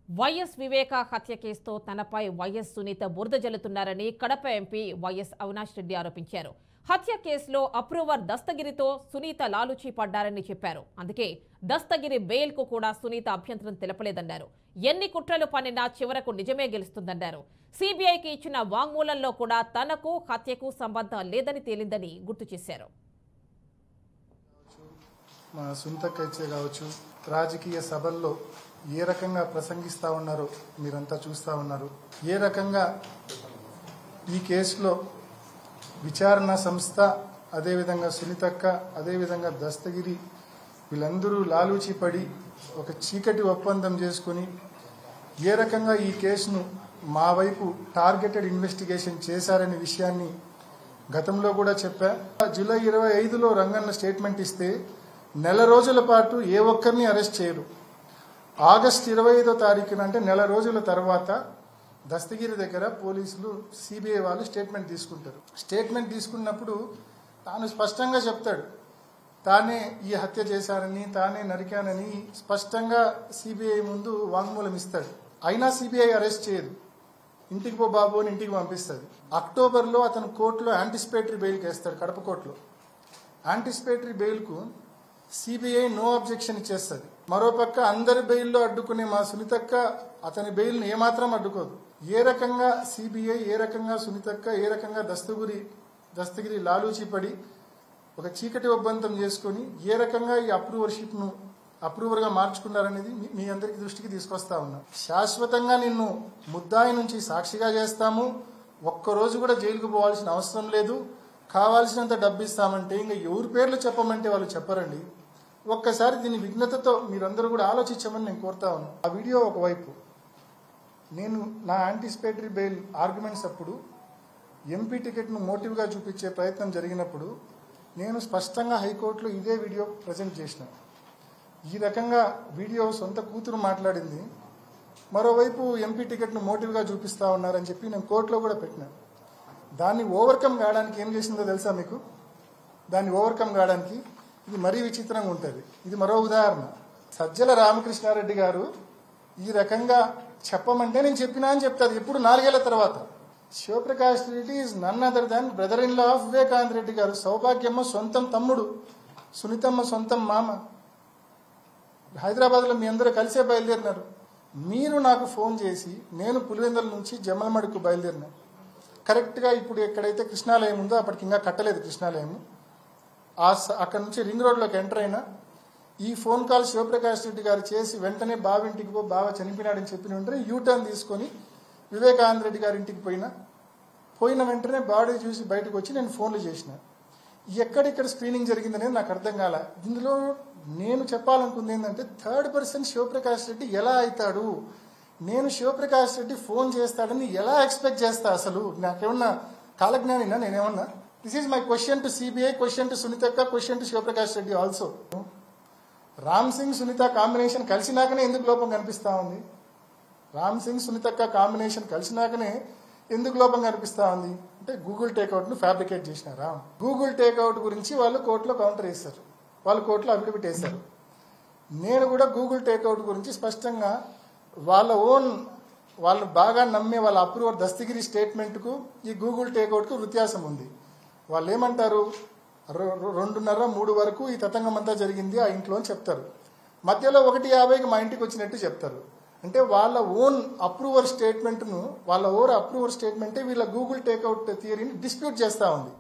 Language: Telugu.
వైఎస్ వివేక హత్య కేసుతో తనపై వైఎస్ సునీత బురద జల్లుతున్నారని కడప ఎంపీ వైఎస్ అవినాష్ రెడ్డి ఆరోపించారు. హత్య కేసులో అప్రూవర్ దస్తగిరితో సునీత లాలూచీ పడ్డారని చెప్పారు. అందుకే దస్తగిరి బెయిల్ కు కూడా సునీత అభ్యంతరం తెలపలేదన్నారు. ఎన్ని కుట్రలు పన్నినా చివరకు నిజమే గెలుస్తుందన్నారు. సిబిఐకి ఇచ్చిన వాంగ్మూలంలో కూడా తనకు హత్యకు సంబంధం లేదని తేలిందని గుర్తు చేశారు. మా సునీతకైతే కావచ్చు, రాజకీయ సభల్లో ఏ రకంగా ప్రసంగిస్తూ ఉన్నారో మీరంతా చూస్తూ ఉన్నారు. ఏ రకంగా ఈ కేసులో విచారణ సంస్థ, అదేవిధంగా సునీతక్క, అదేవిధంగా దస్తగిరి వీళ్ళందరూ లాలూచి పడి ఒక చీకటి ఒప్పందం చేసుకుని ఏ రకంగా ఈ కేసును మా వైపు టార్గెటెడ్ ఇన్వెస్టిగేషన్ చేశారనే విషయాన్ని గతంలో కూడా చెప్పా. జూలై 25లో రంగన్న స్టేట్మెంట్ ఇస్తే నెల రోజుల పాటు ఏ ఒక్కరిని అరెస్ట్ చేయరు. ఆగస్టు 25వ తారీఖున అంటే నెల రోజుల తర్వాత దస్తగిరి దగ్గర పోలీసులు, సిబిఐ వాళ్ళు స్టేట్మెంట్ తీసుకుంటారు. స్టేట్మెంట్ తీసుకున్నప్పుడు తాను స్పష్టంగా చెప్తాడు, తానే ఈ హత్య చేశానని, తానే నరికానని స్పష్టంగా సిబిఐ ముందు వాంగ్మూలం ఇస్తాడు. అయినా సిబిఐ అరెస్ట్ చేయదు. ఇంటికి పో బాబు అని ఇంటికి పంపిస్తుంది. అక్టోబర్లో అతను కోర్టులో యాంటిసిపేటరీ బెయిల్కి వేస్తాడు. కడప కోర్టులో యాంటిసిపేటరీ బెయిల్కు సిబిఐ నో అబ్జెక్షన్ ఇచ్చేస్తుంది. మరోపక్క అందరి బెయిల్లో అడ్డుకునే మా సునీతక్క అతని బెయిల్ని ఏమాత్రం అడ్డుకోదు. ఏ రకంగా సిబిఐ, ఏ రకంగా సునీతక్క, ఏ రకంగా దస్తగిరి లాలూచి పడి ఒక చీకటి ఒప్పందం చేసుకుని ఏ రకంగా ఈ అప్రూవర్గా మార్చుకున్నారనేది మీ అందరికి దృష్టికి తీసుకొస్తా ఉన్నా. శాశ్వతంగా నిన్ను ముద్దాయి నుంచి సాక్షిగా చేస్తాము, ఒక్కరోజు కూడా జైలుకు పోవాల్సిన అవసరం లేదు, కావాల్సినంత డబ్బు ఇస్తామంటే ఇంకా ఎవరి పేర్లు చెప్పమంటే వాళ్ళు చెప్పరండి. ఒక్కసారి దీని విఘ్నతతో మీరందరూ కూడా ఆలోచించమని నేను కోరుతా ఉన్నాను. ఆ వీడియో ఒకవైపు, నేను నా యాంటిసిపేటరీ బెయిల్ ఆర్గ్యుమెంట్స్ అప్పుడు ఎంపీ టికెట్ను మోటివ్గా చూపించే ప్రయత్నం జరిగినప్పుడు నేను స్పష్టంగా హైకోర్టులో ఇదే వీడియో ప్రజెంట్ చేసిన. ఈ రకంగా వీడియో సొంత కూతురు మాట్లాడింది, మరోవైపు ఎంపీ టికెట్ను మోటివ్గా చూపిస్తా ఉన్నారని చెప్పి నేను కోర్టులో కూడా పెట్టిన. దాన్ని ఓవర్కమ్ కావడానికి ఏం చేసిందో తెలుసా మీకు? దాన్ని ఓవర్కమ్ కావడానికి ఇది మరీ విచిత్రంగా ఉంటుంది. ఇది మరో ఉదాహరణ. సజ్జల రామకృష్ణారెడ్డి గారు ఈ రకంగా చెప్పమంటే నేను చెప్పినా అని చెప్తారు. ఇప్పుడు 4 ఏళ్ల తర్వాత. Shivaprakash Reddy is none other than brother in law of Vivekananda Reddy garu. Soubhagyamma సొంతం తమ్ముడు, సునీతమ్మ సొంతం మామ. హైదరాబాద్లో మీ అందరూ కలిసే బయలుదేరినారు. మీరు నాకు ఫోన్ చేసి నేను పులివెందుల నుంచి జమ్మలమడుకు బయలుదేరినా. కరెక్ట్గా ఇప్పుడు ఎక్కడైతే కృష్ణాలయం ఉందో అప్పటికి ఇంకా కట్టలేదు కృష్ణాలయం. అక్కడ నుంచి రింగ్ రోడ్లోకి ఎంటర్ అయినా ఈ ఫోన్ కాల్ శివప్రకాష్ రెడ్డి గారు చేసి వెంటనే బావింటికి బావ చనిపోయినాడని చెప్పిన వెంటనే యూటర్న్ తీసుకొని వివేకానంద రెడ్డి గారి ఇంటికి పోయిన వెంటనే బాడీ చూసి బయటకు వచ్చి నేను ఫోన్లు చేసిన. ఎక్కడెక్కడ స్క్రీనింగ్ జరిగిందనేది నాకు అర్థం కాల. ఇందులో నేను చెప్పాలనుకుంది ఏంటంటే, థర్డ్ పర్సన్ శివప్రకాష్ రెడ్డి ఎలా అవుతాడు, నేను శివప్రకాష్ రెడ్డి ఫోన్ చేస్తాడని ఎలా ఎక్స్పెక్ట్ చేస్తా? అసలు నాకేమన్నా కాలజ్ఞానినా? నేనేమన్నా? This is my question to CBI, question to సునీతక్క, question to Shivaprakash Reddy also. Ram Singh Sunitha combination కలిసినాకనే ఎందుకు లోపం కనిపిస్తా ఉంది? రామ్ సింగ్ సునీతక్క కాంబినేషన్ కలిసినాకనే ఎందుకు లోపం కనిపిస్తా ఉంది అంటే, గూగుల్ టేక్అవుట్ను ఫ్యాబ్రికేట్ చేసినారా? గూగుల్ టేక్అవుట్ గురించి వాళ్ళు కోర్టులో కౌంటర్ వేశారు, వాళ్ళు కోర్టులో అఫిడవిట్ వేశారు. నేను కూడా గూగుల్ టేక్అవుట్ గురించి స్పష్టంగా వాళ్ళు బాగా నమ్మే వాళ్ళ అప్రూవర్ దస్తగిరి స్టేట్మెంట్కు ఈ గూగుల్ టేక్అవుట్కు వ్యత్యాసం ఉంది. వాళ్ళు ఏమంటారు, 2:30-3 వరకు ఈ తతంగం అంతా జరిగింది ఆ ఇంట్లో అని చెప్తారు. మధ్యలో 1:50కి మా ఇంటికి వచ్చినట్టు చెప్తారు. అంటే వాళ్ళ ఓన్ అప్రూవర్ స్టేట్మెంట్ను, వాళ్ళ అప్రూవర్ స్టేట్మెంటే వీళ్ళ గూగుల్ టేక్అవుట్ థియరీని డిస్ప్యూట్ చేస్తూ ఉంది.